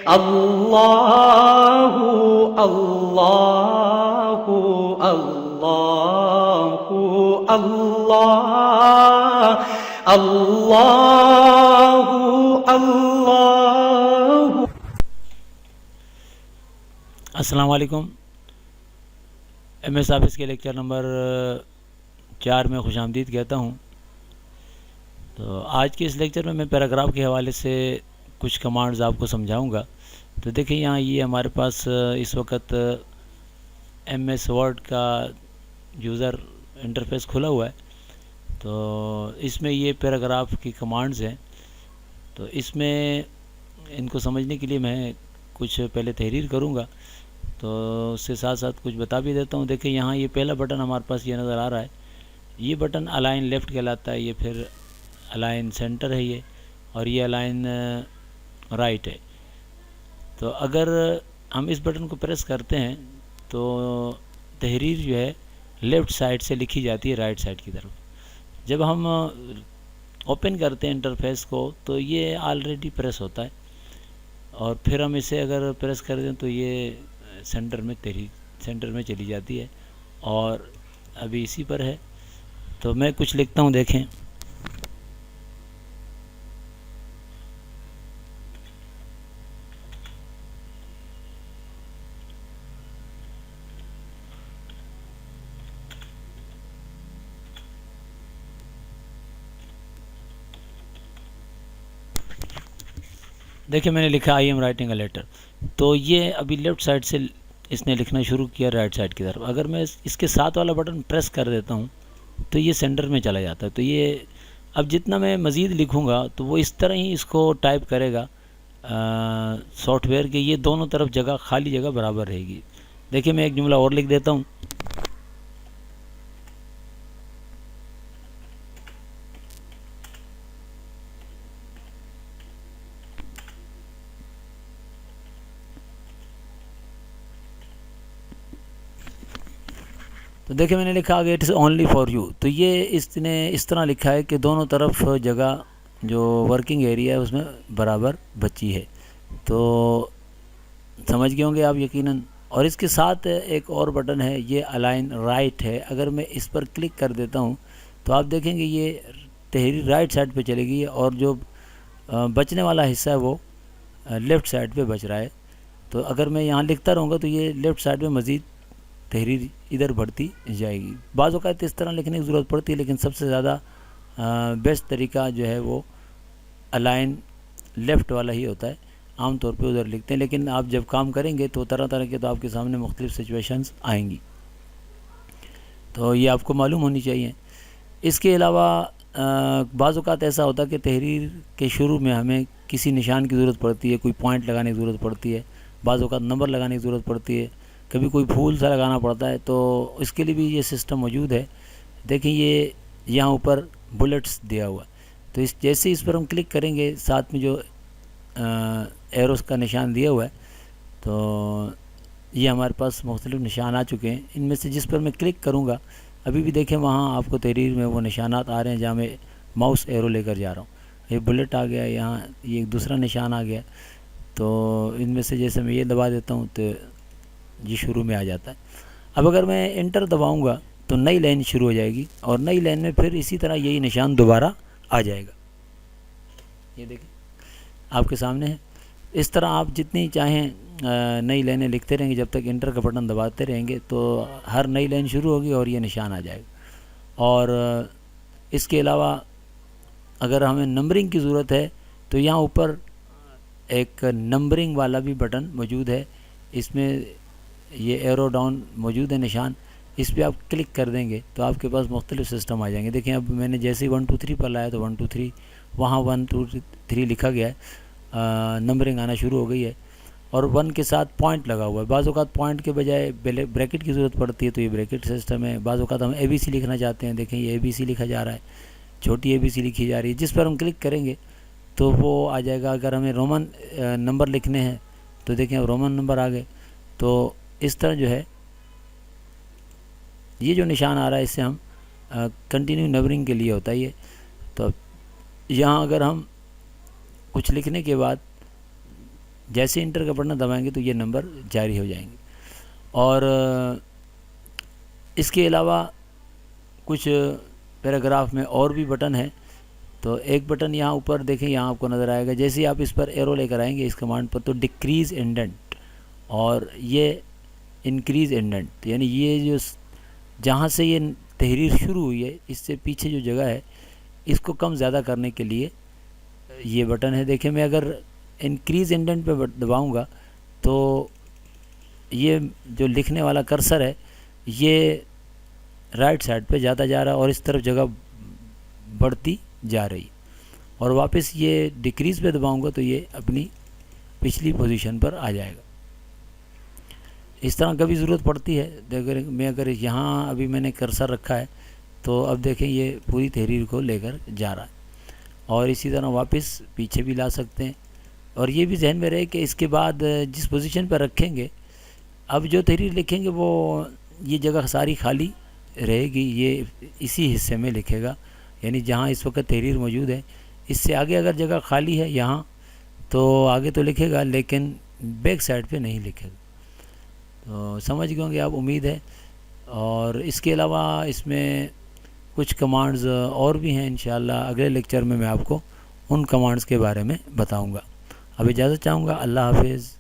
اللہ اللہ اللہ اللہ اللہ اللہ۔ السلام علیکم۔ M S office کے لیکچر نمبر 4 میں خوش آمدید کہتا ہوں۔ تو آج کے اس لیکچر میں پیراگراف کے حوالے سے کچھ کمانڈز آپ کو سمجھاؤں گا۔ تو دیکھیں یہاں یہ ہمارے پاس اس وقت ایم ایس ورڈ کا یوزر انٹرفیس کھلا ہوا ہے۔ تو اس میں یہ پیراگراف کی کمانڈز ہیں۔ تو اس میں ان کو سمجھنے کے لیے میں کچھ پہلے تحریر کروں گا، تو اس سے ساتھ ساتھ کچھ بتا بھی دیتا ہوں۔ دیکھیں یہاں یہ پہلا بٹن ہمارے پاس یہ نظر آ رہا ہے، یہ بٹن الائن لیفٹ کہلاتا ہے، یہ پھر الائن سینٹر ہے یہ، اور یہ الائن رائٹ ہے۔ تو اگر ہم اس بٹن کو پریس کرتے ہیں تو تحریر جو ہے لیفٹ سائڈ سے لکھی جاتی ہے رائٹ سائڈ کی طرف۔ جب ہم اوپن کرتے ہیں انٹرفیس کو تو یہ آلریڈی پریس ہوتا ہے، اور پھر ہم اسے اگر پریس کر دیں تو یہ سینٹر میں چلی جاتی ہے، اور ابھی اسی پر ہے۔ تو میں کچھ لکھتا ہوں، دیکھیں۔ دیکھیں میں نے لکھا I am writing a letter. تو یہ ابھی لیفٹ سائڈ سے اس نے لکھنا شروع کیا رائٹ سائڈ کی طرف۔ اگر میں اس کے ساتھ والا بٹن پریس کر دیتا ہوں تو یہ سینٹر میں چلا جاتا ہے۔ تو یہ اب جتنا میں مزید لکھوں گا تو وہ اس طرح ہی اس کو ٹائپ کرے گا سافٹ ویئر کے، یہ دونوں طرف جگہ خالی جگہ برابر رہے گی۔ دیکھیں میں ایک جملہ اور لکھ دیتا ہوں۔ تو دیکھیں میں نے لکھا آگے it is only for you. تو یہ اس نے اس طرح لکھا ہے کہ دونوں طرف جگہ جو ورکنگ ایریا ہے اس میں برابر بچی ہے۔ تو سمجھ گئے ہوں گے آپ یقیناً۔ اور اس کے ساتھ ایک اور بٹن ہے، یہ الائن رائٹ ہے۔ اگر میں اس پر کلک کر دیتا ہوں تو آپ دیکھیں گے یہ تحریر رائٹ سائڈ پہ چلے گی، اور جو بچنے والا حصہ ہے وہ لیفٹ سائڈ پہ بچ رہا ہے۔ تو اگر میں یہاں لکھتا رہوں گا تو یہ لیفٹ سائڈ پہ مزید تحریر ادھر بڑھتی جائے گی۔ بعض اوقات اس طرح لکھنے کی ضرورت پڑتی ہے، لیکن سب سے زیادہ بیسٹ طریقہ جو ہے وہ الائن لیفٹ والا ہی ہوتا ہے۔ عام طور پہ ادھر لکھتے ہیں، لیکن آپ جب کام کریں گے تو طرح طرح کے تو آپ کے سامنے مختلف سچویشنز آئیں گی، تو یہ آپ کو معلوم ہونی چاہیے۔ اس کے علاوہ بعض اوقات ایسا ہوتا ہے کہ تحریر کے شروع میں ہمیں کسی نشان کی ضرورت پڑتی ہے، کوئی پوائنٹ لگانے کی ضرورت پڑتی ہے، بعض اوقات نمبر لگانے کی ضرورت پڑتی ہے، کبھی کوئی پھول سا لگانا پڑتا ہے۔ تو اس کے لیے بھی یہ سسٹم موجود ہے۔ دیکھیں یہ یہاں اوپر بلٹس دیا ہوا ہے، تو جیسے اس پر ہم کلک کریں گے، ساتھ میں جو ایروز کا نشان دیا ہوا ہے، تو یہ ہمارے پاس مختلف نشان آ چکے ہیں۔ ان میں سے جس پر میں کلک کروں گا، ابھی بھی دیکھیں وہاں آپ کو تحریر میں وہ نشانات آ رہے ہیں جہاں میں ماؤس ایرو لے کر جا رہا ہوں۔ یہ بلٹ آ گیا، یہاں یہ ایک دوسرا نشان آ گیا۔ تو ان میں سے جیسے میں یہ دبا دیتا ہوں تو یہ شروع میں آ جاتا ہے۔ اب اگر میں انٹر دباؤں گا تو نئی لائن شروع ہو جائے گی، اور نئی لائن میں پھر اسی طرح یہی نشان دوبارہ آ جائے گا۔ یہ دیکھیں آپ کے سامنے ہے۔ اس طرح آپ جتنی چاہیں نئی لائنیں لکھتے رہیں گے، جب تک انٹر کا بٹن دباتے رہیں گے تو ہر نئی لائن شروع ہوگی اور یہ نشان آ جائے گا۔ اور اس کے علاوہ اگر ہمیں نمبرنگ کی ضرورت ہے تو یہاں اوپر ایک نمبرنگ والا بھی بٹن موجود ہے، اس میں یہ ایرو ڈاؤن موجود ہے نشان، اس پہ آپ کلک کر دیں گے تو آپ کے پاس مختلف سسٹم آ جائیں گے۔ دیکھیں اب میں نے جیسے ہی 1 2 3 پر لایا تو 1 2 3 وہاں 1 2 3 لکھا گیا ہے، نمبرنگ آنا شروع ہو گئی ہے، اور 1 کے ساتھ پوائنٹ لگا ہوا ہے۔ بعض اوقات پوائنٹ کے بجائے بریکٹ کی ضرورت پڑتی ہے، تو یہ بریکٹ سسٹم ہے۔ بعض اوقات ہم ABC لکھنا چاہتے ہیں، دیکھیں یہ ABC لکھا جا رہا ہے، چھوٹی ABC لکھی جا رہی ہے۔ جس پر ہم کلک کریں گے تو وہ آ جائے گا۔ اگر ہمیں رومن نمبر لکھنے ہیں تو دیکھیں اب رومن نمبر آ گئے۔ تو اس طرح جو ہے یہ جو نشان آ رہا ہے، اس سے ہم کنٹینیو نمبرنگ کے لیے ہوتا ہے یہ۔ تو یہاں اگر ہم کچھ لکھنے کے بعد جیسے انٹر کا بٹن دبائیں گے تو یہ نمبر جاری ہو جائیں گے. اور اس کے علاوہ کچھ پیراگراف میں اور بھی بٹن ہیں. تو ایک بٹن یہاں اوپر دیکھیں, یہاں آپ کو نظر آئے گا. جیسے ہی آپ اس پر ایرو لے کر آئیں گے اس کمانڈ پر, تو ڈیکریز انڈنٹ اور یہ انکریز انڈنٹ, یعنی یہ جو جہاں سے یہ تحریر شروع ہوئی ہے اس سے پیچھے جو جگہ ہے اس کو کم زیادہ کرنے کے لیے یہ بٹن ہے. دیکھیں میں اگر انکریز انڈنٹ پہ دباؤں گا تو یہ جو لکھنے والا کرسر ہے یہ رائٹ سائڈ پہ جاتا جا رہا ہے اور اس طرف جگہ بڑھتی جا رہی, اور واپس یہ ڈیکریز پہ دباؤں گا تو یہ اپنی پچھلی پوزیشن پر آ جائے گا. اس طرح کبھی ضرورت پڑتی ہے. میں اگر یہاں ابھی میں نے کرسر رکھا ہے تو اب دیکھیں یہ پوری تحریر کو لے کر جا رہا ہے, اور اسی طرح واپس پیچھے بھی لا سکتے ہیں. اور یہ بھی ذہن میں رہے کہ اس کے بعد جس پوزیشن پر رکھیں گے اب جو تحریر لکھیں گے وہ یہ جگہ ساری خالی رہے گی, یہ اسی حصے میں لکھے گا, یعنی جہاں اس وقت تحریر موجود ہے اس سے آگے اگر جگہ خالی ہے یہاں تو آگے تو لکھے گا لیکن بیک سائڈ پہ نہیں لکھے گا. تو سمجھ گئے ہوں گے آپ, امید ہے. اور اس کے علاوہ اس میں کچھ کمانڈز اور بھی ہیں, انشاءاللہ اگلے لیکچر میں آپ کو ان کمانڈز کے بارے میں بتاؤں گا. اب اجازت چاہوں گا. اللہ حافظ.